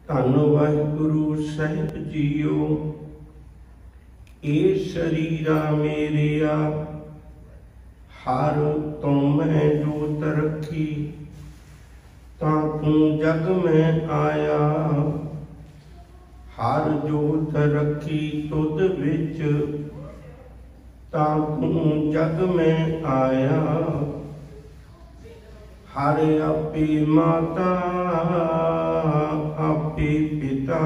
ਧੰਨ ਵਾਹਿਗੁਰੂ ਸਾਹਿਬ ਜੀਓ। ਇਹ ਸਰੀਰਾ ਮੇਰਿਆ ਹਰ ਤੁਮੈ ਜੋਤ ਰੱਖੀ, ਤਾਂ ਤੂੰ ਜਗ ਮੈਂ ਆਇਆ। ਹਰ ਜੋਤ ਰੱਖੀ ਤੁਧ ਵਿੱਚ, ਤਾਂ ਤੂੰ ਜਗ ਮੈਂ ਆਇਆ। ਹਰ ਆਪੇ ਮਾਤਾ ਆਪੇ ਪਿਤਾ,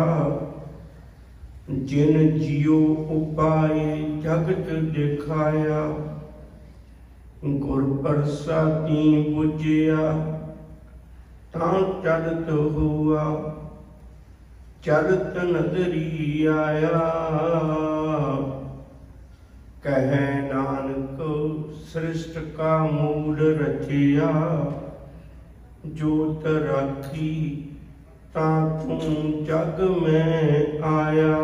ਜਿਨ ਜਿਉ ਉਪਾਏ ਜਗਤ ਦਿਖਾਇਆ। ਗੁਰ ਪ੍ਰਸਾਦੀ ਬੁਝਿਆ ਤਾਂ ਚੜਤ ਹੁਆ, ਚੜਤ ਨਦਰੀ ਆਇਆ। ਕਹਿ ਨਾਨਕ ਸ੍ਰਿਸ਼ਟ ਕਾ ਮੂਲ ਰਚਿਆ, ਜੋਤ ਰਾਖੀ ਤਾਂ ਤੂੰ ਜਗ ਮੈਂ ਆਇਆ।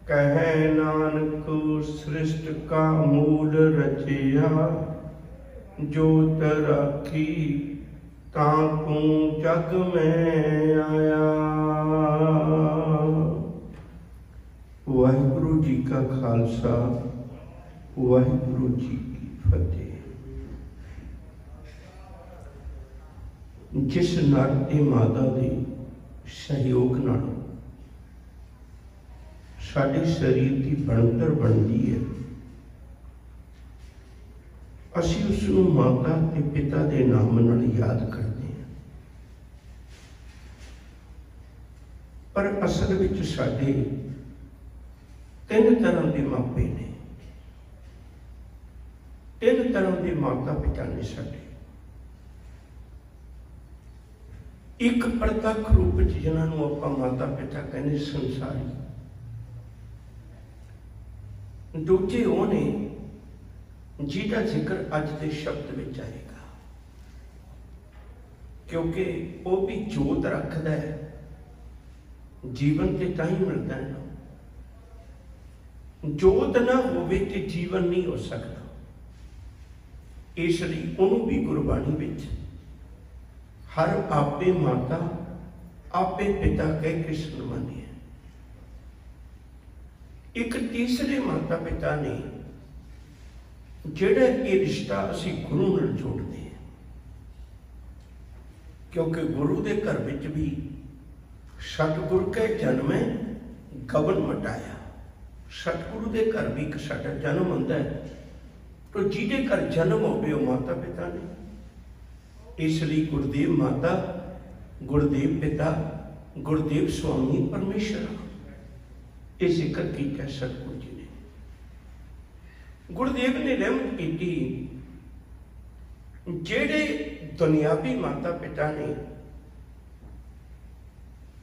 ਕਹਿ ਨਾਨਕ ਸ੍ਰਿਸ਼ਟ ਕਾ ਮੂਲ ਰਚਿਆ, ਜੋਤ ਰਾਖੀ ਤਾਂ ਤੂੰ ਜਗ ਮੈਂ ਆਇਆ। ਵਾਹਿਗੁਰੂ ਜੀ ਕਾ ਖਾਲਸਾ, ਵਾਹਿਗੁਰੂ ਜੀ ਕੀ ਫਤਿਹ। ਜਿਸ ਨਰ ਤੇ ਮਾਤਾ ਦੇ ਸਹਿਯੋਗ ਨਾਲ ਸਾਡੇ ਸਰੀਰ ਦੀ ਬਣਤਰ ਬਣਦੀ ਹੈ, ਅਸੀਂ ਉਸ ਨੂੰ ਮਾਤਾ ਤੇ ਪਿਤਾ ਦੇ ਨਾਮ ਨਾਲ ਯਾਦ ਕਰਦੇ ਹਾਂ। ਪਰ ਅਸਲ ਵਿੱਚ ਸਾਡੇ ਤਿੰਨ ਤਰ੍ਹਾਂ ਦੇ ਮਾਪੇ ਨੇ, ਤਿੰਨ ਤਰ੍ਹਾਂ ਦੇ ਮਾਤਾ ਪਿਤਾ ਨੇ ਸਾਡੇ। ਇੱਕ ਪ੍ਰਤੱਖ ਰੂਪ ਵਿੱਚ ਜਿਨ੍ਹਾਂ ਨੂੰ ਆਪਾਂ ਮਾਤਾ ਪਿਤਾ ਕਹਿੰਦੇ ਸੰਸਾਰੀ। ਦੂਜੇ ਉਹ ਨੇ ਜਿਹਦਾ ਜ਼ਿਕਰ ਅੱਜ ਦੇ ਸ਼ਬਦ ਵਿੱਚ ਆਏਗਾ, ਕਿਉਂਕਿ ਉਹ ਵੀ ਜੋਤ ਰੱਖਦਾ ਹੈ। ਜੀਵਨ ਤੇ ਤਾਂ ਹੀ ਮਿਲਦਾ ਹੈ। ਜੋਤ ਨਾ ਹੋਵੇ ਤੇ ਜੀਵਨ ਨਹੀਂ ਹੋ ਸਕਦਾ। ਇਸ ਲਈ ਉਹਨੂੰ ਵੀ ਗੁਰਬਾਣੀ ਵਿੱਚ ਹਰ ਆਪੇ ਮਾਤਾ ਆਪੇ ਪਿਤਾ ਕਹਿ ਕੇ ਸਨਮਾਨਿਆ। ਇੱਕ ਤੀਸਰੇ ਮਾਤਾ ਪਿਤਾ ਨੇ ਜਿਹੜਾ ਇਹ ਰਿਸ਼ਤਾ ਅਸੀਂ ਗੁਰੂ ਨਾਲ ਜੋੜਦੇ ਹਾਂ, ਕਿਉਂਕਿ ਗੁਰੂ ਦੇ ਘਰ ਵਿੱਚ ਵੀ ਸਤਿਗੁਰ ਕੇ ਜਨਮੈ ਗਵਨ ਮਟਾਇਆ। ਸਤਿਗੁਰੂ ਦੇ ਘਰ ਵੀ ਇੱਕ ਸਾਡਾ ਜਨਮ ਹੁੰਦਾ ਹੈ, ਤਾਂ ਜਿਹਦੇ ਘਰ ਜਨਮ ਹੋਵੇ ਉਹ ਮਾਤਾ ਪਿਤਾ ਨੇ। ਇਸ ਲਈ ਗੁਰਦੇਵ ਮਾਤਾ, ਗੁਰਦੇਵ ਪਿਤਾ, ਗੁਰਦੇਵ ਸੁਆਮੀ ਪਰਮੇਸ਼ਰ ਇਹ ਜ਼ਿਕਰ ਕੀਤਾ ਸਤਿਗੁਰੂ ਜੀ ਨੇ। ਗੁਰਦੇਵ ਨੇ ਰਹਿਮਤ ਕੀਤੀ, ਜਿਹੜੇ ਦੁਨਿਆਵੀ ਮਾਤਾ ਪਿਤਾ ਨੇ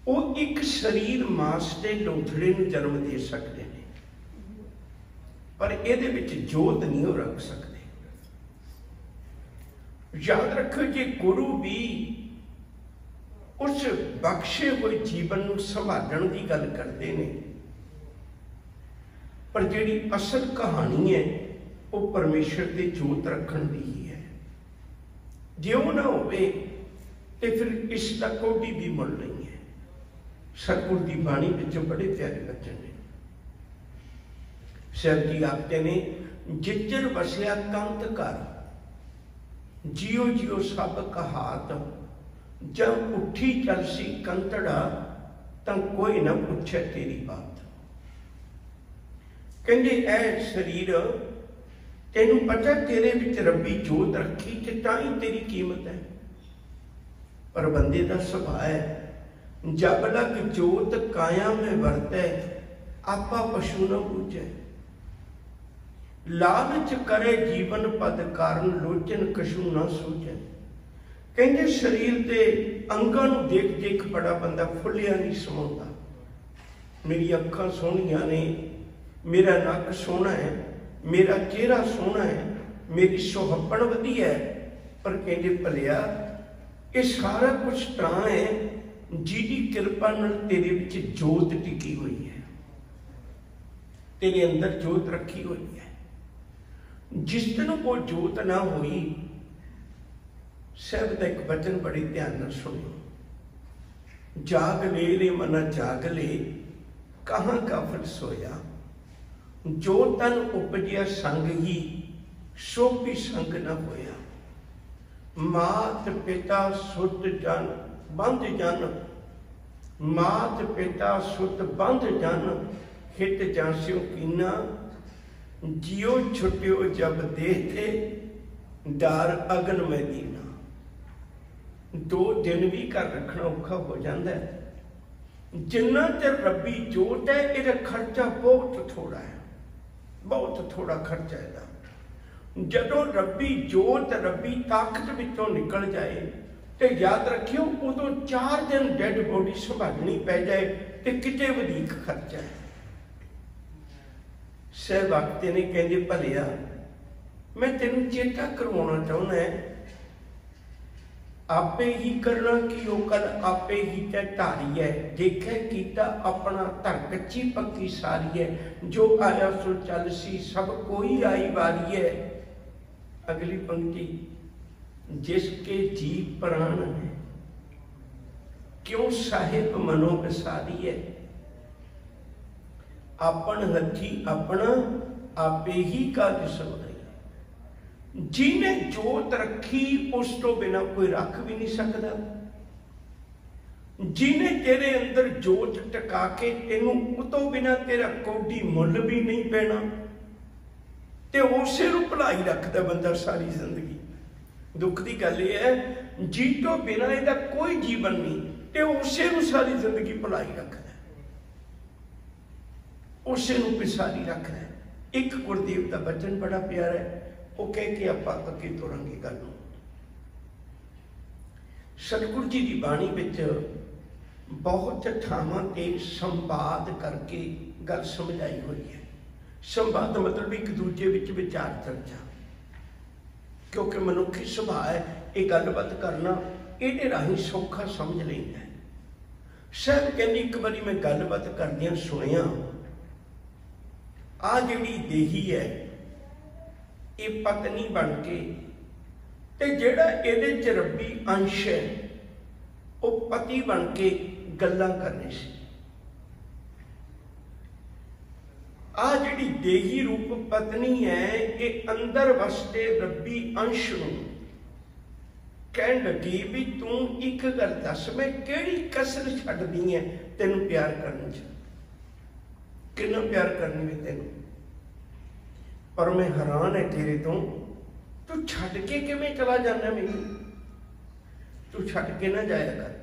ਉਹ ਇੱਕ ਸਰੀਰ ਮਾਸ ਦੇ ਲੋਥੜੇ ਨੂੰ ਜਨਮ ਦੇ ਸਕਦੇ ਨੇ, ਪਰ ਇਹਦੇ ਵਿੱਚ ਜੋਤ ਨਹੀਂ ਉਹ ਰੱਖ ਸਕਦੇ। ਯਾਦ ਰੱਖੋ, ਜੇ ਗੁਰੂ ਵੀ ਉਸ ਬਖਸ਼ੇ ਹੋਏ ਜੀਵਨ ਨੂੰ ਸੰਭਾਲਣ ਦੀ ਗੱਲ ਕਰਦੇ ਨੇ, ਪਰ ਜਿਹੜੀ ਅਸਲ ਕਹਾਣੀ ਹੈ ਉਹ ਪਰਮੇਸ਼ਰ ਦੇ ਜੋਤ ਰੱਖਣ ਦੀ ਹੀ ਹੈ। ਜੇ ਉਹ ਨਾ ਹੋਵੇ ਤੇ ਫਿਰ ਇਸ ਦਾ ਕੋਈ ਵੀ ਮੁੱਲ ਨਹੀਂ ਹੈ। ਸਤਿਗੁਰ ਦੀ ਬਾਣੀ ਵਿੱਚੋਂ ਬੜੇ ਪਿਆਰੇ ਬਚਨ ਨੇ। ਸਾਹਿਬ ਜੀ ਆਖਦੇ ਨੇ, ਜਿੱਜਰ ਵਸਿਆ ਕੰਤ ਘਰ, ਜਿਉ ਜਿਉ ਸਭ ਕਹਾਤ। ਜਦ ਉੱਠੀ ਚਲਸੀ ਕੰਤੜਾ, ਤਾਂ ਕੋਈ ਨਾ ਪੁੱਛੇ ਤੇਰੀ ਬਾਤ। ਕਹਿੰਦੇ ਇਹ ਸਰੀਰ ਤੈਨੂੰ ਪਤਾ ਤੇਰੇ ਵਿੱਚ ਰੱਬੀ ਜੋਤ ਰੱਖੀ ਤੇ ਤਾਂ ਹੀ ਤੇਰੀ ਕੀਮਤ ਹੈ। ਪਰ ਬੰਦੇ ਦਾ ਸੁਭਾਅ ਹੈ, ਜਬ ਲਗ ਜੋਤ ਕਾਇਆ ਮੈਂ ਵਰਤੈ, ਆਪਾ ਪਸ਼ੂ ਨਾ ਬੂਝੈ। ਲਾਲਚ ਕਰੇ ਜੀਵਨ ਪਦ ਕਾਰਨ, ਲੋਚਨ ਕਛੂ ਨਾ ਸੂਝੈ। ਕਹਿੰਦੇ ਸਰੀਰ ਦੇ ਅੰਗਾਂ ਨੂੰ ਦੇਖ ਦੇਖ ਬੜਾ ਬੰਦਾ ਫੁੱਲਿਆ ਨਹੀਂ ਸਮਾਉਂਦਾ। ਮੇਰੀ ਅੱਖਾਂ ਸੋਹਣੀਆਂ ਨੇ, ਮੇਰਾ ਨੱਕ ਸੋਹਣਾ ਹੈ, ਮੇਰਾ ਚਿਹਰਾ ਸੋਹਣਾ ਹੈ, ਮੇਰੀ ਸੁਹੱਪਣ ਵਧੀਆ ਹੈ, ਪਰ ਕਹਿੰਦੇ ਭਲਿਆ ਇਹ ਸਾਰਾ ਕੁਛ ਤਾਂ ਹੈ ਜਿਹਦੀ ਕਿਰਪਾ ਨਾਲ ਤੇਰੇ ਵਿੱਚ ਜੋਤ ਟਿਕੀ ਹੋਈ ਹੈ, ਤੇਰੇ ਅੰਦਰ ਜੋਤ ਰੱਖੀ ਹੋਈ ਹੈ। ਜਿਸ ਦਿਨ ਉਹ ਜੋਤ ਨਾ ਹੋਈ ਸਾਹਿਬ ਦਾ एक वचन बड़ी ध्यान न सुनियो। जाग ले रे मना जाग ले, कहाँ काफिल सोया, जो तन उपजिया संग ही सो भी संग न होया। मात पिता सुत जन बंध जन, मात पिता सुत बंध जन, हित जास्यो कीना, जियो छुट्यो जब देह थे, डार अगन में दीना। 2 दिन भी घर रखना औखा हो जाता है। जिन्ना चर रबी जोत है, इहदा खर्चा बहुत थोड़ा है, बहुत थोड़ा खर्चा है। जदों रबी जोत रबी ताकत विचों निकल जाए तो याद रखियो उदों 4 दिन डेड बॉडी संभालनी पै जाए तो किते वधीक खर्चा है। सहवागते ने कहते भलिया मैं तेन चेता करवाना चाहना है, आपे ही करना कि वो कल आपे ही ते धारी है। देखे कीता अपना धर कच्ची पक्की सारी है, जो आया सो चल सी सब कोई आई बारी है। अगली पंक्ति, जिसके जीव प्राण है क्यों साहिब मनो बसारी है। अपन हथी अपना आपे ही काज सवारी। जिन्हें जोत रखी उस तो बिना कोई रख भी नहीं सकता। जिन्हें तेरे अंदर जोत टका के तेनू उतो बिना तेरा कोडी मुल भी नहीं पैना, ते उसे नूं भुलाई रखता बंदा सारी जिंदगी। दुख की गल यह है जी तो बिना इहदा कोई जीवन नहीं, ते उसे नूं सारी जिंदगी भुलाई रखता, उसे नूं पिसारी रखता है। एक गुरदेव का वचन बड़ा प्यारा है, वो कह के आप अगे तुरांगे गल। सतगुरु जी की बाणी विच बहुत थावां ते संवाद करके गल समझाई हुई है। संवाद मतलब एक दूजे विच विचार चर्चा, क्योंकि मनुखी सुभाव है ये गलबात करना, ये राही सौखा समझ लेंदा है। साहब कहते एक बारी मैं गलबात करदियां सुनिया, आ जिहड़ी देही है ये पत्नी बन के ते जिहड़ा इहदे च रब्बी अंश है वो पति बन के गल्लां करनी सी। आ जिहड़ी देही रूप पत्नी है ये अंदर वसते रब्बी अंश नूं कहण लगी भी तू एक गल दस, मैं किहड़ी कसर छड्डदी है तैनूं प्यार करन च, किन्ना प्यार करनी है तैनूं, पर मैं हैरान है तेरे तो, तू छड्ड के किवें चला जाना मैनूं, तू छड्ड के ना जाया कर।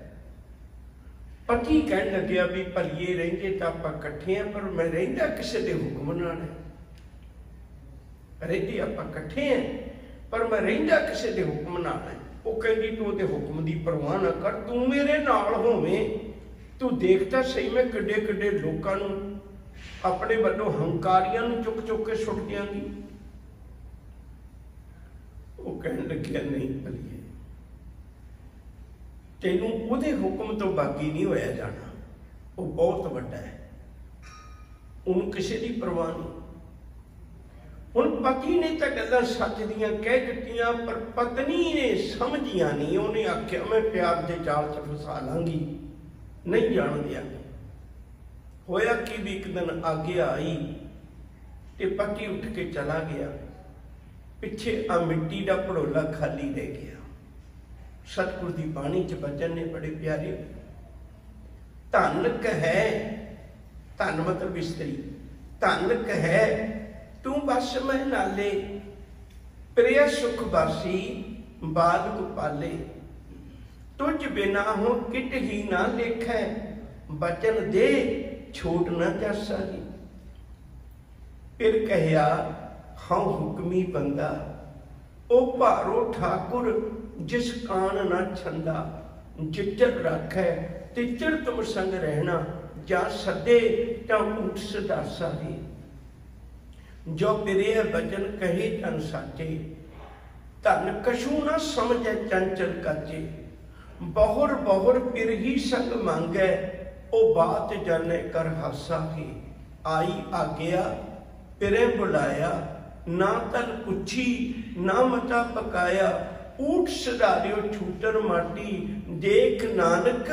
पति कहण लग्या भी भलीए रहिंदे तां आपां इकट्ठे हैं, पर मैं रहिंदा किसे दे हुक्म नाल है। रहिंदे आपां इकट्ठे हैं पर मैं रहिंदा किसे दे हुक्म नाल है। वो कहंदी तू उहदे हुक्म दी परवाह ना कर, तू मेरे नाल होवें, तू देखता सही मैं किड्डे किड्डे लोकां नूं अपने वालों हंकारियां नूं चुक चुक के सुट दियांगी। वो कहण लग्या नहीं भलीए तेनूं उहदे हुक्म तो बागी नहीं होया जाना, वो बहुत वड्डा है, उहनूं किसे दी परवाह नहीं। हुण पति ने तो गल्लां सच दियां कह दित्तियां, पर पत्नी ने समझियां नहीं। उहने आख्या मैं प्यार दे जाल च फसा लांगी, नहीं जाण दियांगी। होया कि भी एक दिन आज्ञा आई ते पति उठ के चला गया, पिछे आ मिट्टी का भड़ोला खाली रह गया। सतगुरु की बाणी च वचन ने बड़े प्यारे, धन कहे, धन मतलब स्त्री, धन कहे तू बस मैं नाले, प्रिय सुख बासी बाल गोपाले, तुझ बिना हो किट ही ना लेखै, बचन दे छोट न जासा ही। फिर कहया हाँ हुक्मी बंदा, ओ भारो ठाकुर जिस कान न छंदा, जिचर रखै तिचर तुम संग रहना, जा सदे ता उठ सदासा ही। जो प्रिय बचन कहे तन साचे, धन कछू न समझे चंचल काचे, बहुर बहुर पिर ही संग मांगे, ओ बात जाने कर हासा ही। आई आज्ञा पिरे बुलाया, ना तन पूछी ना मता पकाया, ऊठ सुधारियो छूटर माटी, देख नानक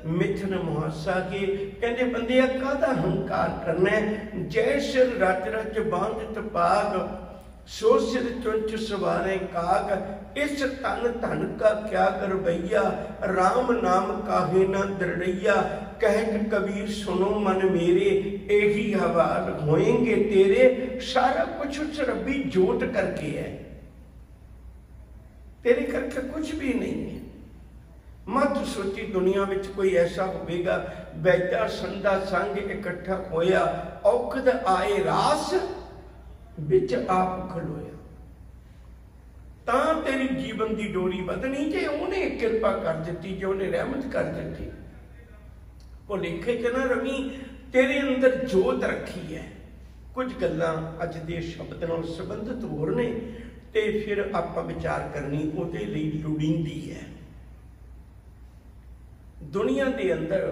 मिथन मुहासा के। कहते बंदे काहदा हंकार करना है, जय सिर रच रच बांध तपाग, सो सिर चुंच सवारे काग, इस तन धन का क्या करवैया, राम नाम काहे न दृढ़ैया, कहत कबीर सुनो मन मेरे, यही हवाल होएंगे तेरे। सारा कुछ उस रब्बी जोत करके है, तेरे करके कुछ भी नहीं है। मत सोची दुनिया में कोई ऐसा होगा, बैठा संधा संग इकट्ठा होया, औखद आए रास बिच आप खलोया, तां तेरी जीवन की डोरी बदनी जे उन्हें कृपा कर दी, जो उन्हें रहमत कर दी। भुलेखे च ना रवी, तेरे अंदर जोत रखी है। कुछ गल्लां अज दे शब्द नाल संबंधित होर ने, ते फिर आपां विचार करनी उहदे लई लोड़ींदी है। दुनिया दे अंदर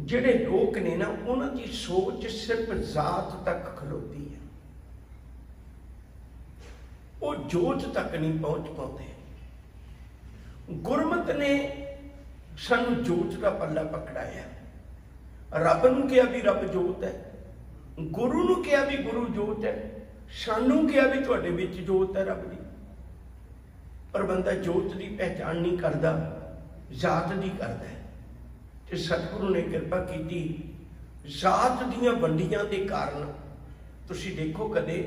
जिहड़े लोग ने ना, उन्हां दी सोच सिर्फ जात तक खलोती है, वो जोत तक नहीं पहुंच पाते। गुरमत ने सानू जोत का पल्ला पकड़ाया। रब नूं कहा भी रब जोत है, गुरु नूं कहा भी गुरु जोत है, सानू कहा भी तुहाडे विच जोत है रब दी। पर बंदा जोत की पहचान नहीं करता, जात की करता है। ते सतगुरु ने कृपा की, जात दीयां वंडियां के कारण तुसीं देखो कदे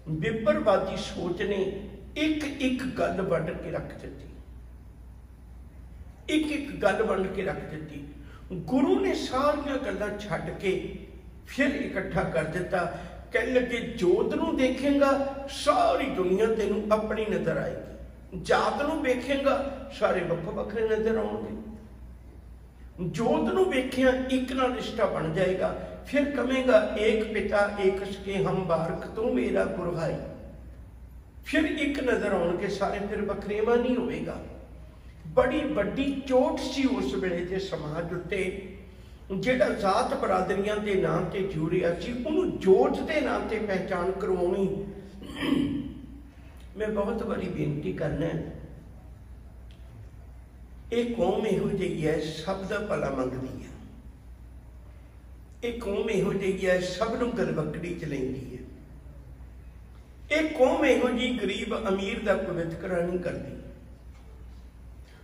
विपरवादी सोच ने एक एक गल वंड के रख दी, एक एक गल वंड के रख दी। गुरु ने सारियां गल्लां छड्ड के फिर इकट्ठा कर दिता। कह लगे जोत नूं देखेगा सारी दुनिया तेनों अपनी नजर आएगी, जात नूं वेखेगा सारे वक् वखरे नजर आउणगे, जोत नूं वेखिया एक नाल रिश्ता बन जाएगा। फिर कहेगा एक पिता एक सके हम बारक, तू मेरा गुरु भाई, फिर एक नजर आउणगे सारे, फिर वखरेवा नहीं होएगा। बड़ी वड्डी चोट सी उस वेले दे समाज उत्ते, जिहड़ा जात बरादरियां के नाम ते जूरिया सी, उहनूं जोत के नाम ते पहचान करवाउणी। मैं बहुत बड़ी बेनती करना, एक कौम इहो जिही है सब दा भला मंगदी है, एक कौम इहो जिही है सब नूं गलवकड़ी च लैंदी है, एक कौम इहो जी गरीब अमीर दा कोई वितकरा नहीं करती।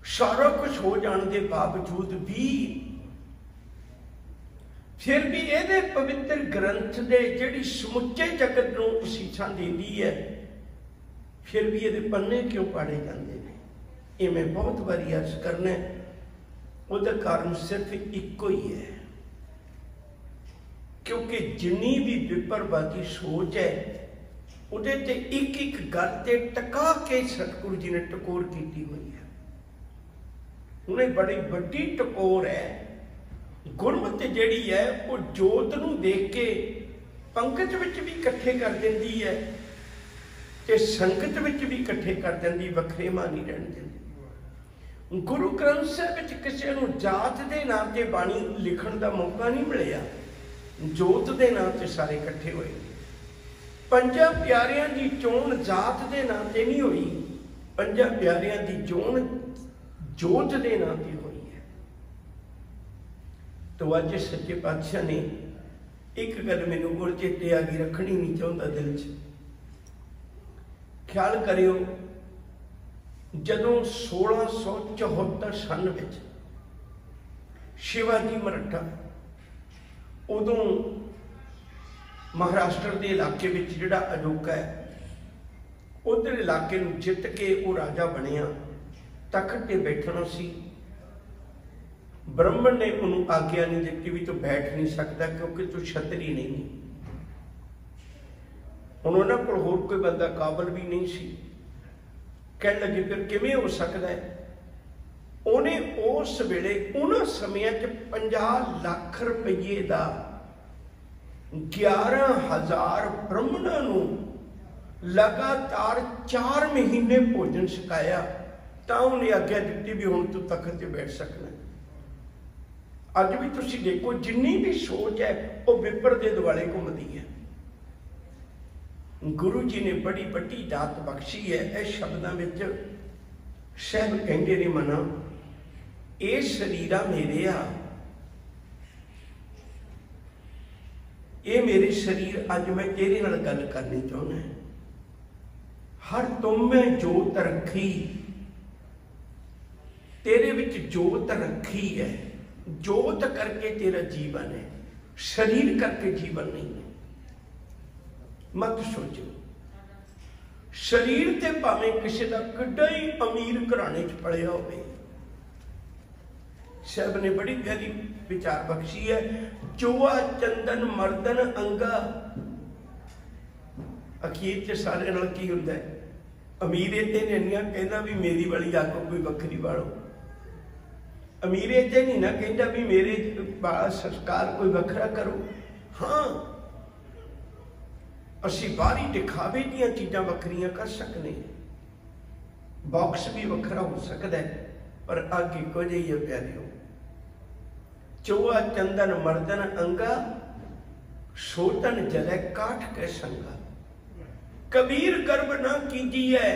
सारा कुछ हो जाने के बावजूद भी फिर भी ये पवित्र ग्रंथ दे जिहड़ी समुचे जगत नूं असीसां देंदी है, फिर भी ये पन्ने क्यों पाड़े जाते हैं? ये मैं बहुत बारी अर्ज करना, उसका कारण सिर्फ इको ही है, क्योंकि जिन्नी भी विपरवादी सोच है उहदे ते एक एक गल ते टका के सतगुरु जी ने टकोर की हुई है। उन्हें बड़ी वड्डी टकोर है। गुरमत जिहड़ी है वो जोत नूं देख के पंगत विच भी इकट्ठे कर देंदी है ते संगत विच भी इकट्ठे कर देंदी, वखरेवा नहीं रहन देंदी। गुरु ग्रंथ साहिब विच किसी नूं जात दे नाम ते बाणी लिखण दा मौका नहीं मिलिया, जोत दे नाम ते सारे इकट्ठे होए। पंजां प्यारियां दी चोण जात दे नाम ते नहीं हुई, पंजां प्यारियां दी चोण जोत दे नाम ते हुई है। तो अज सच्चे पातशाह ने एक गल मैनूं गुर चेते आ गई, रखनी नहीं चाहता दिल च। ख्याल करियो, जदों 1674 सन विच शिवाजी मराठा उदों महाराष्ट्र के इलाके में जिहड़ा अजोका है, उधर इलाके नूं जित के वो राजा बनिया, तख्त ते बैठना सी। ब्राह्मण ने उन्होंने आग्ञा नहीं दी भी तू बैठ नहीं सकता क्योंकि तू छतरी नहीं। उन्होंने कोल होर कोई बंदा काबल भी नहीं सी। कह लगे फिर किवें हो सकता है? उन्हें उस वेले उन्होंने समय 50 लाख रुपये का 11,000 ब्राह्मणों नूं लगातार 4 महीने भोजन छकाया, तो उन्हें आग्ञा दी भी हुण तू तख्त ते बैठ सकना। अज भी तुसीं देखो जिन्नी भी सोच है वो विपर दे दुआले घूमती है। गुरु जी ने बड़ी वड्डी दात बख्शी है। इस शब्दों में साहब कहते ने मना ये शरीरा मेरे आ, ये मेरे शरीर अज मैं तेरे नाल गल करनी चाहना है। हर तुम में जोत रखी, तेरे विच जोत रखी है। जोत करके तेरा जीवन है, शरीर करके जीवन नहीं है। मत सोचो शरीर ते भावें किसी का किड्डा ही अमीर घराने च पलिया होवे। साहब ने बड़ी गहरी विचार बख्शी है। चोआ चंदन मर्दन अंगा, अखीर च सारे नाल की हुंदा है, अमीर इत्थे नहीं कहना भी मेरी वाली आगो कोई वखरी वालो, अमीर इत्थे नहीं ना कहता भी मेरे बाल संस्कार कोई वखरा करो। हाँ असी बाहरी दिखावे दियां चीज़ां वखरियां कर सकने, बॉक्स भी वखरा हो सकता है, पर अग इको जिही है प्यारिओ। चोआ चंदन मर्दन अंगा, सोतन जलै काठ के संगा। कबीर गर्भ ना कीजिए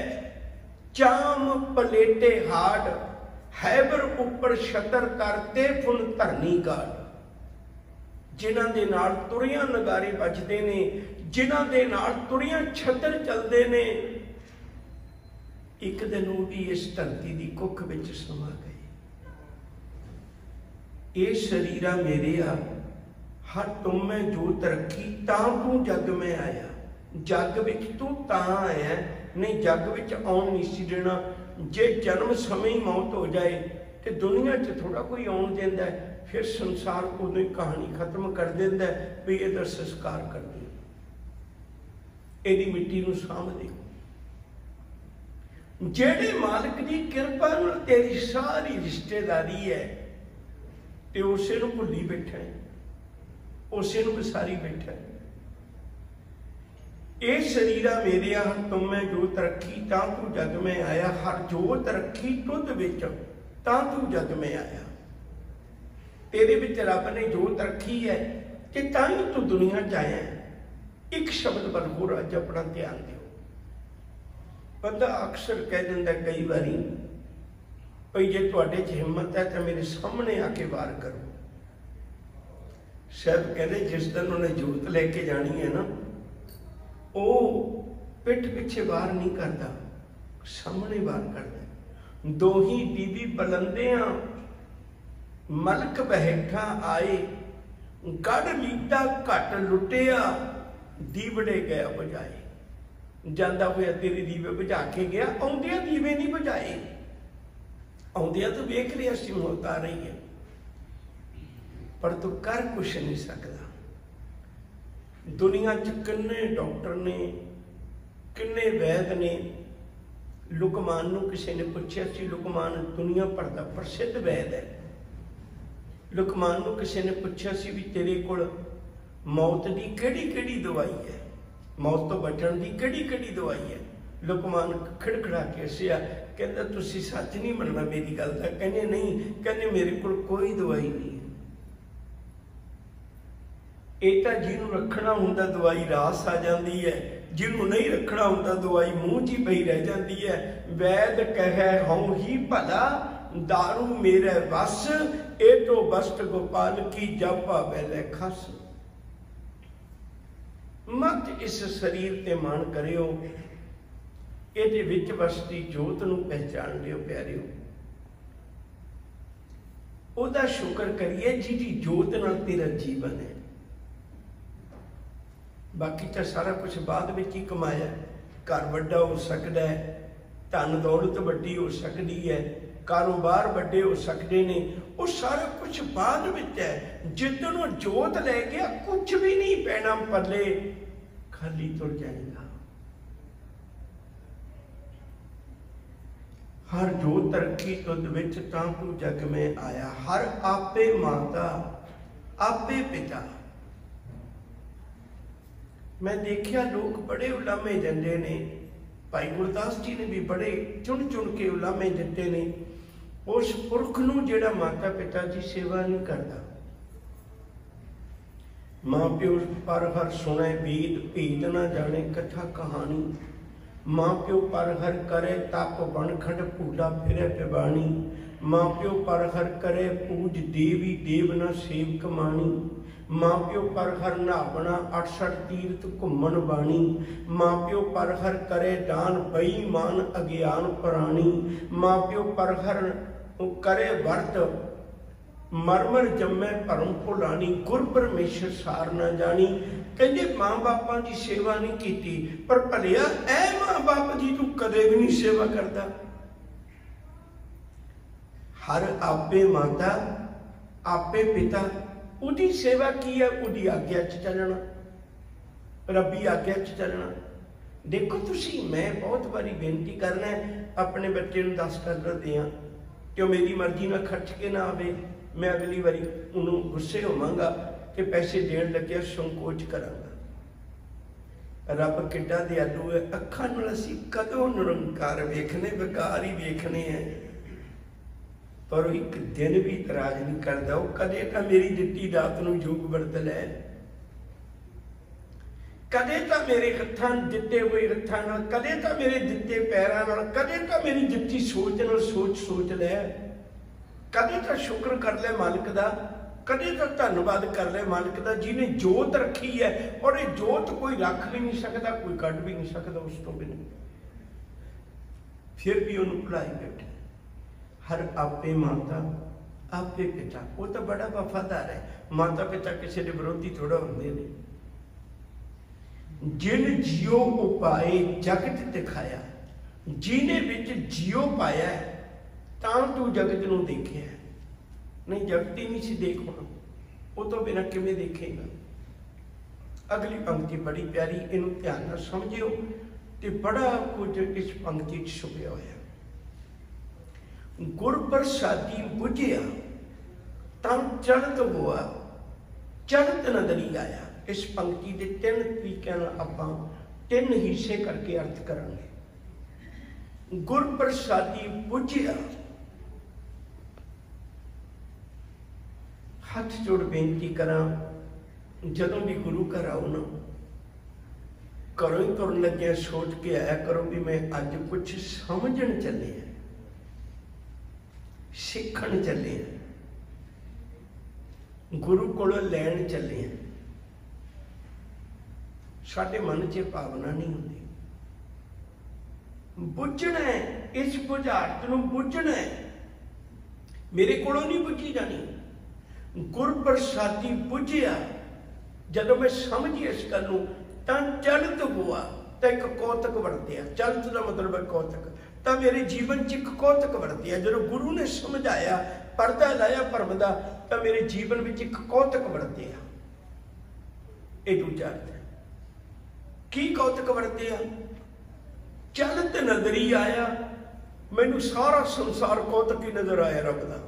चाम पलेटे हाड, हैबर उपर छतर तरते फुन धरनी गाड़। जिन्हां दे नाल तुरियां नगारे बजदे ने, जिन्हां दे नाल तुरियां छतर चलदे ने, एक दिन वो भी इस धरती की कुख विच समा गए। ये शरीरा मेरे आ, हर तुम में जोत रखी, तां तू जग में आया। जग विच तू तां आया, नहीं जग विच आउण नहीं सी देना। जे जन्म समय ही मौत हो जाए तो दुनिया च थोड़ा कोई आउण देंदा है, फिर संसार उदों ही कहानी खत्म कर देंदा है भी इहदा संस्कार कर दे, इहदी मिट्टी नूं साਂਭ दे। जेड़े मालिक की किरपा नाल तेरी सारी रिश्तेदारी है ते उसे नूं भुल्ली बैठा है, उसे नूं विसारी बैठा है। ये शरीरा मेरे आ, तुम में जोत रखी तां तू जग में आया। हर जोत रखी तुध विच तां तू जग में आया। तेरे विच रब ने जोत रखी है कि तां ही तू दुनिया च आया है। एक शब्द पर होर अज अपना ध्यान दिओ। बंदा अक्सर कह दिंदा कई बारी भाई जे तुहाडे च हिम्मत है तो मेरे सामने आके वार करो। साहब कहते जिस दिन उन्हें जोत लेके जानी है ना, वो पिठ पिछे वार नहीं करता, सामने वार करता। दो ही दीवी बुलंदियां मलक बैठा आए, गढ़ लीता घट लुटिया, दीवड़े गया बुझाए। जांदा होया तेरे दीवे बुझा के गया, आउंदियां दीवे नहीं बुझाए। आउंदियां तो वेख लिया सी मौत आ रही है, पर तू कर कुछ नहीं सकता। दुनिया च किन्ने डॉक्टर ने, किन्ने वैद ने। लुकमान नूं किसी ने पूछा सी, लुकमान दुनिया भर का प्रसिद्ध वैद है। लुकमान नूं किसी ने पूछा सी भी तेरे कोल मौत की किहड़ी-किहड़ी दवाई है, मौत तो बचण की किहड़ी-किहड़ी दवाई है। लुकमान खिड़खड़ा के हसिया, कहता तुसीं सच नहीं मनना मेरी गल दा। कहने नहीं, कहने मेरे कोल कोई दवाई नहीं। ਇਹ ਤਾਂ ਜਿਹਨੂੰ रखना ਹੁੰਦਾ दवाई रास आ जाती है, ਜਿਹਨੂੰ नहीं रखना ਹੁੰਦਾ दवाई मूँह 'ਚ ही पई रह जाती है। वैद कहे हूँ ही भला, दारू मेरे बस, ए तो बस्ट गोपाल की जापा वैले खस। मत इस शरीर ते मान करियो, ਇਹਦੇ ਵਿੱਚ ਵਸਦੀ ਜੋਤ ਨੂੰ ਪਹਿਚਾਣ ਲਿਓ ਪਿਆਰਿਓ। ਉਹਦਾ ਸ਼ੁਕਰ ਕਰੀਏ ਜਿਹਦੀ ਜੋਤ ਨਾਲ ਤੇਰਾ ਜੀਵਨ ਹੈ। बाकी तो सारा कुछ बाद में ही कमाया। घर वड्डा हो सकता है, धन दौलत वड्डी हो सकती है, कारोबार वड्डे हो सकते हैं, वो सारा कुछ बाद में है। जिदन जोत लै गया कुछ भी नहीं पैना पल्ले, खाली तुर जाएगा। हर जोत रखी तुद विच तां तू जग में आया। हर आपे माता आपे पिता। मैं देखिया लोग बड़े उलामे दिंदे ने, भाई गुरदास जी ने भी बड़े चुन चुन के उलामे दिते ने। उस पुरख नूं जिहड़ा माता पिता की सेवा नहीं करता, माँ प्यो पर हर सुने वेद भेद न जाने कथा कहानी। माँ प्यो पर हर करे तप बनखंड भूला फिरे पिबाणी। माँ प्यो पर हर करे पूज देवी देव न सेवक माणी। माँ प्यो पर हर नहावना 68 तीर्थ घुमन बाणी। माँ प्यो पर हर करे दान बेईमान अज्ञान प्राणी। माँ प्यो पर हर करे वर्त मरमर जम्मे भरम भुलानी। गुर परमेश्वर सार ना जानी। कहते माँ बापां की सेवा नहीं की, पर भलिया ऐ माँ बाप की तू कदे भी नहीं सेवा करता। हर आपे माता आपे पिता, उदी सेवा की है? उदी आज्ञा च चलना, रब्बी आज्ञा च चलना। देखो तुसी, मैं बहुत बारी बेनती करना अपने बच्चे नूं 10 डॉलर दियां कि मेरी मर्जी ना खर्च के ना आवे, मैं अगली बारी उन्होंने गुस्से होवांगा कि पैसे देन लगे संकोच करांगा। रब किड्डा दयालु है, अखां नाल असीं कदों निरंकार वेखने, बेकार ही वेखने हैं, पर एक दिन भी इतराज नहीं करता। वो कदे तो मेरी दित्ती दात नूं योग वरत लै, कदे तो मेरे हत्थां दिते हुए हत्थां नाल, कदे तो मेरे दिते पैरां नाल, कदे तो मेरी दित्ती सोच नाल सोच लै, कदे तो शुक्र कर ले मालिक दा, कदे तो धन्नवाद कर ले मालिक दा जिन्हें जोत रखी है। और ये जोत कोई रख भी नहीं सकता, कोई कढ़ भी नहीं सकता उस तो बिना, फिर भी उन्होंने भुलाई बैठे। हर आपे माता आपे पिता, वो तो बड़ा वफादार है। माता पिता किसी के विरोधी थोड़ा होंगे ने। जिन जियो उपाए जगत दिखाया, जिन्हें विच जियो पाया तां तू जगत नूं देखिया, नहीं जगत ही नहीं सी देख पाना, वो तो बिना किवें देखेगा। अगली पंक्ति बड़ी प्यारी, इनू ध्यान नाल समझियो ते बड़ा कुछ इस पंक्ति च छुपिया होया। गुर प्रसादी बुझिया तन चढ़त हुआ चढ़त नदरी आया। इस पंक्ति के 3 तरीकों आपां 3 हिस्से करके अर्थ करांगे। गुर प्रसादी बुझिया, हाथ जोड़ बेनती करा, जदों भी गुरु घर आओ ना, घरों ही तुरन लगे सोच के आया करो भी मैं अज कुछ समझण चले, सीखण चले, गुरु कोलों लैण चले। साडे मन च भावना नहीं होती, बुझना है, इस बुझारत नूं बुझना है, मेरे कोलों नहीं बुझी जानी। गुर प्रसादी बुझिया, जदों मैं समझी इस गल नूं तां चलत हुआ, तो एक कौतक वरतिया। चलत का मतलब है कौतक, तो मेरे जीवन च एक कौतक वरतिया। जदों गुरु ने समझाया, पर्दा लाया भरम दा, तो मेरे जीवन में एक कौतक वरतिया। ये दूजा अर्थ है। की कौतक वरतिया? चलत नजरी आया, मैनू सारा संसार कौतक ही नजर आया रब दा।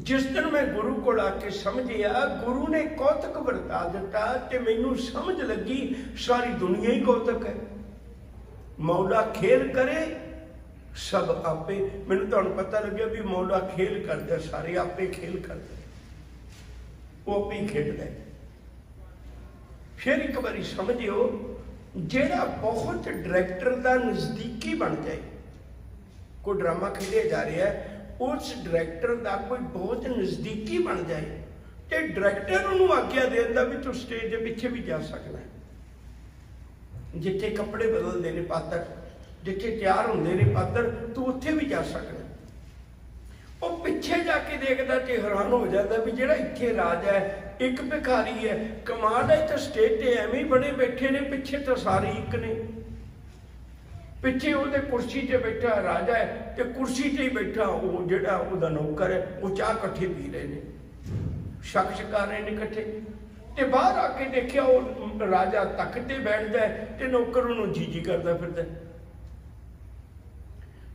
जिस दिन मैं गुरु को आके समझिया, गुरु ने कौतक वरता दिता ते मैनू समझ लगी सारी दुनिया ही कौतक है। मौला खेल करे सब आपे, मैनू तो पता लगे भी मौला खेल करता, सारे आपे खेल करते, वो आपे ही खेलता है। फिर एक बारी समझियो, जेड़ा बहुत डायरैक्टर का नजदीकी बन जाए, कोई ड्रामा खेलिया जा रहा है, उस डायरैक्टर का कोई बहुत नजदीकी बन जाए तो डायरैक्टर उन्होंने आग्ञा देता भी तू स्टेज के पिछे भी जा सकता है। जिथे कपड़े बदलते हैं पात्र, जिथे तैयार होंगे ने पात्र, तू उत्थे भी जा सकता। वो पिछे जाके देखता तो हैरान हो जाता भी जो इत्थे राज है, एक भिखारी है, कमाल है, तो स्टेज पर एवं ही बने बैठे ने, पिछे तो सारे एक ने। पिछे वो कुर्सी से बैठा राजा है, तो कुर्सी से ही बैठा वो जोड़ा वो नौकर है, वो चाह कट्ठे पी रहे हैं, शक कर रहे हैं कट्ठे। तो बाहर आके देखिया वो राजा तख्ते बैठता है, तो नौकर उन्होंने जी करता फिरता।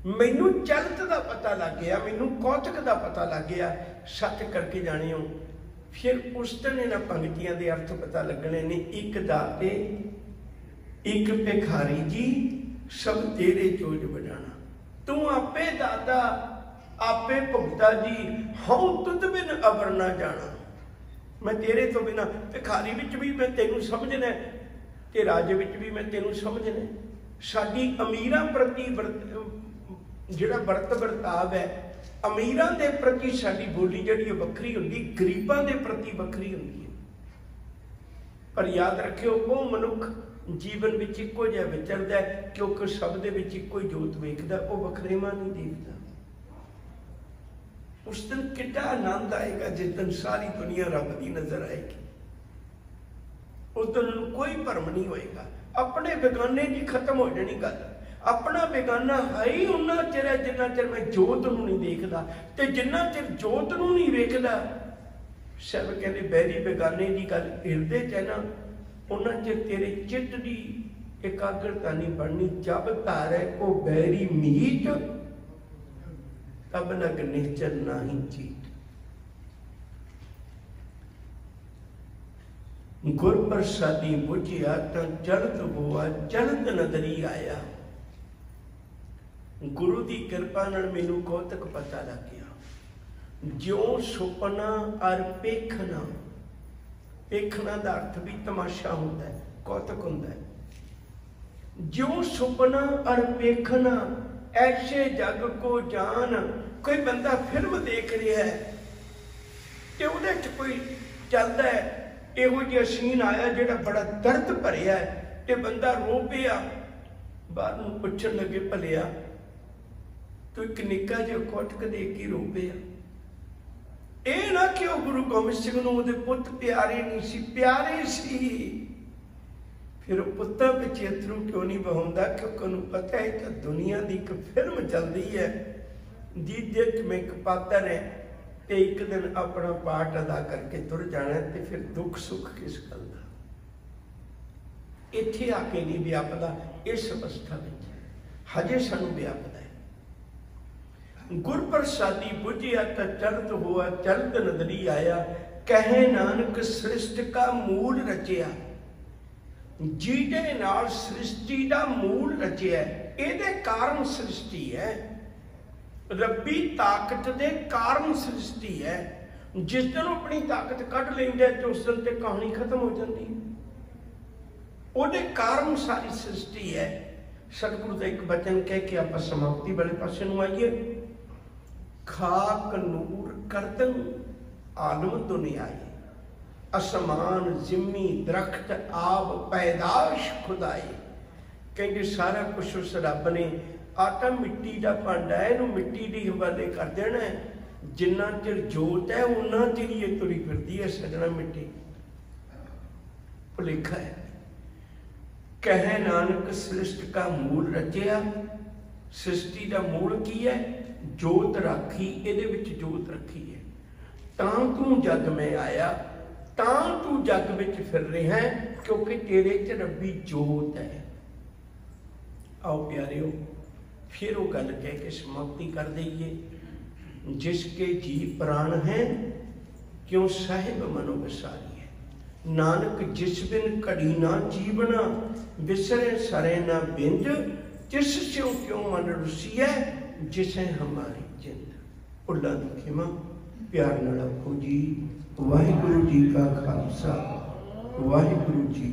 मैनू चलत का पता लग गया, मैनू कौतक का पता लग गया, सच करके जाने हो। फिर उस दिन इन्होंने पंक्तियों के अर्थ पता लगने ने। एक दाते एक भिखारी जी सब तेरे चोज बजाना, तू आपे दाता आपे भुगता जी, हूँ तुद बिन अबर ना जाना। मैं तेरे तो बिना भिखारी विच भी मैं तेनू समझना ते राज विच भी मैं तेनू समझना। साडी अमीरां प्रति जिहड़ा वर्त वर्ताव है, अमीरां दे प्रति साडी बोली जिहड़ी वक्री हुंदी, गरीबां दे प्रति वक्री हुंदी है। पर याद रखियो वो मनुख जीवन विच इक्को जिहा विचरदा है क्योंकि सब दे विच इक्को ही जोत वेखदा, वो वखरेवा नहीं देखदा। उस दिन कितना आनंद आएगा जिस दिन सारी दुनिया रब की नजर आएगी। उस दिन कोई भरम नहीं होएगा। अपने बेगाने की खत्म हो जानी गल। अपना बेगाना है ही उन्ना चिर है जिन्ना चिर मैं जोत नूं नहीं देखदा, ते जिन्ना चिर जोत नूं नहीं वेखदा, सब कहते बैरी बेगाने की गल हिरदे च है ना, उन्ना चिर तेरे चित्त की एकाग्रता नहीं बननी। जब तारे को बैरी मीत तब लग निश्चर नाही चीत। गुर प्रसादी बुझिया तो जलद हुआ जलद नदरी आया। गुरु की कृपा नाल मैनू कौतक पता लग गया। ज्यों सुपना और पेखना, पेखना का अर्थ भी तमाशा होता है, कौतक होता है। ज्यों सुपना और पेखना ऐसे जग को जान। कोई बंदा फिल्म देख रहा है तो उहदे च कोई चलता है, इहो जिहा सीन आया जिहड़ा बड़ा दर्द भरिया है, ते बंदा रो पिया। बाहर नूं पुछण लगे भलिया तू एक निक्का जिहा कौतक देख के रो पिया। ਇਹ ना कि गुरु गोबिंद सिंह नूं उहदे पुੱਤ प्यारे नहीं सी, प्यारे सी। फिर पुत्तां पिछे अथरू क्यों नहीं बहाउंदा? क्योंकि उन्होंने पता है कि दुनिया की एक फिल्म चलती है जिस में एक पात्र है, तो एक दिन अपना पार्ट अदा करके तुर जाना, तो फिर दुख सुख किस गल का इत्थे आके नहीं व्यापदा। इस अवस्था में हजे सानू व्यापदा है। गुर प्रसादी बुझिया तो चलत हुआ चलत नदरी आया। कहे नानक सृष्टि का मूल रचिया। जिहदे नाल सृष्टि का मूल रचिया, इहदे कारण सृष्टि है। रब्बी ताकत दे कारण सृष्टि है। जिस दिन अपनी ताकत कढ़ लेंदे तो उस दिन ते कहानी खत्म हो जाती है। उहदे कारण सारी सृष्टि है। सतगुरु का एक वचन कह के आप समाप्ति वाले पासे नूं आइए। खाक नूर करदन आलम दुनियाई। असमान जिम्मी दरख्त आब पैदाश खुदाई। कहेंगे सारा कुछ उस रब ने, आटा मिट्टी का भांडा है, इहनूं मिट्टी के हवाले कर देना है। जिन्ना चिर जोत है उन्ना चिर ही तुरी फिरदी है सजना मिट्टी। भुलेखा है। कहे नानक सृष्टि का मूल रचिया। सृष्टि का मूल की है? जोत राखी। इहदे विच जोत रखी है। तां तू जग में आया, तां तू जग विच फिर रहा है, क्योंकि तेरे च रब्बी जोत है। आओ प्यारिओ, फिर वो गल कह के समाप्ति कर दईए। जिसके जी प्राण हैं क्यों साहिब मनो विसारी है। नानक जिस बिन घड़ी ना जीवना, बिसरे सरे ना बिंज। जिस स्यों क्यों मन रुसी है, जिसे हमारी जिंद। उल्ला दी खिमा प्यार नाल आखो जी। वाहिगुरु जी का खालसा, वाहिगुरु जी